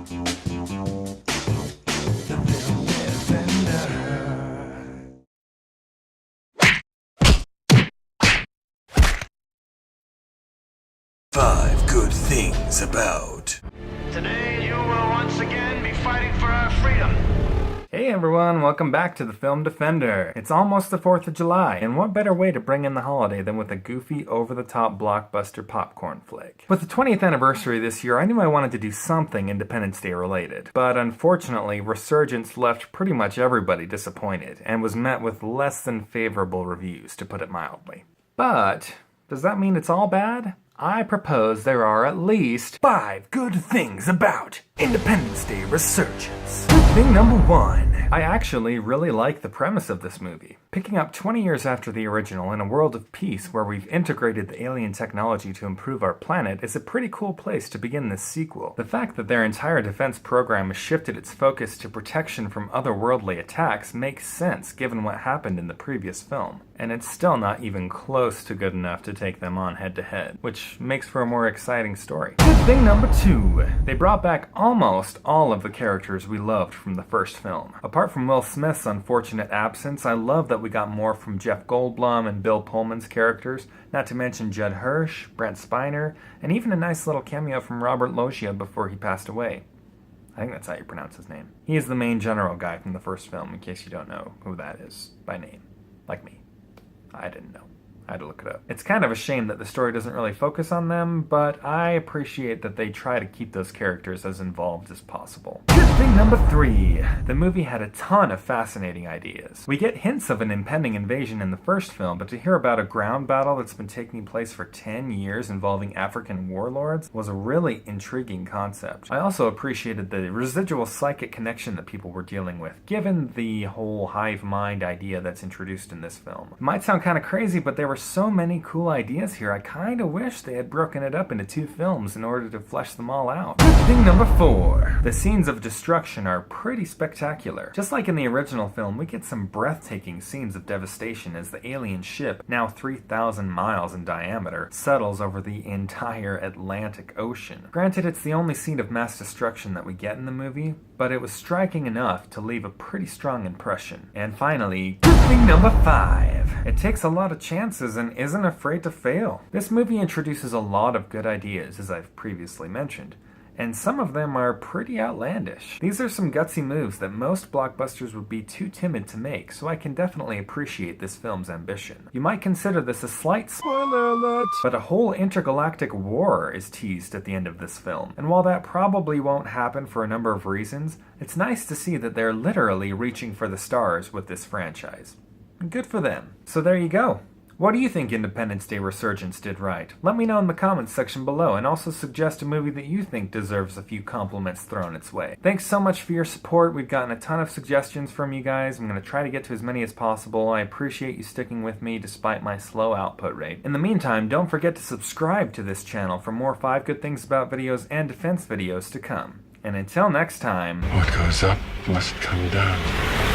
Five good things about. Today you will once again be fighting for our freedom. Hey everyone, welcome back to the Film Defender. It's almost the 4th of July, and what better way to bring in the holiday than with a goofy, over-the-top blockbuster popcorn flick. With the 20th anniversary this year, I knew I wanted to do something Independence Day related. But unfortunately, Resurgence left pretty much everybody disappointed, and was met with less than favorable reviews, to put it mildly. But does that mean it's all bad? I propose there are at least 5 good things about Independence Day Resurgence. Thing number 1. I actually really like the premise of this movie. Picking up 20 years after the original in a world of peace where we've integrated the alien technology to improve our planet is a pretty cool place to begin this sequel. The fact that their entire defense program has shifted its focus to protection from otherworldly attacks makes sense given what happened in the previous film. And it's still not even close to good enough to take them on head to head, which makes for a more exciting story. Thing number 2. They brought back almost all of the characters we loved from the first film. Apart from Will Smith's unfortunate absence, I love that we got more from Jeff Goldblum and Bill Pullman's characters, not to mention Judd Hirsch, Brent Spiner, and even a nice little cameo from Robert Loggia before he passed away. I think that's how you pronounce his name. He is the main general guy from the first film, in case you don't know who that is by name. Like me. I didn't know. I had to look it up. It's kind of a shame that the story doesn't really focus on them, but I appreciate that they try to keep those characters as involved as possible. Thing number 3. The movie had a ton of fascinating ideas. We get hints of an impending invasion in the first film, but to hear about a ground battle that's been taking place for 10 years involving African warlords was a really intriguing concept. I also appreciated the residual psychic connection that people were dealing with, given the whole hive mind idea that's introduced in this film. It might sound kind of crazy, but there were so many cool ideas here. I kind of wish they had broken it up into 2 films in order to flesh them all out. Thing number 4. The scenes of destruction are pretty spectacular. Just like in the original film, we get some breathtaking scenes of devastation as the alien ship, now 3,000 miles in diameter, settles over the entire Atlantic Ocean. Granted, it's the only scene of mass destruction that we get in the movie, but it was striking enough to leave a pretty strong impression. And finally, thing number 5. It takes a lot of chances and isn't afraid to fail. This movie introduces a lot of good ideas, as I've previously mentioned, and some of them are pretty outlandish. These are some gutsy moves that most blockbusters would be too timid to make, so I can definitely appreciate this film's ambition. You might consider this a slight spoiler alert, but a whole intergalactic war is teased at the end of this film, and while that probably won't happen for a number of reasons, it's nice to see that they're literally reaching for the stars with this franchise. Good for them. So there you go. What do you think Independence Day Resurgence did right? Let me know in the comments section below, and also suggest a movie that you think deserves a few compliments thrown its way. Thanks so much for your support. We've gotten a ton of suggestions from you guys. I'm going to try to get to as many as possible. I appreciate you sticking with me despite my slow output rate. In the meantime, don't forget to subscribe to this channel for more 5 Good Things About videos and defense videos to come. And until next time... What goes up must come down.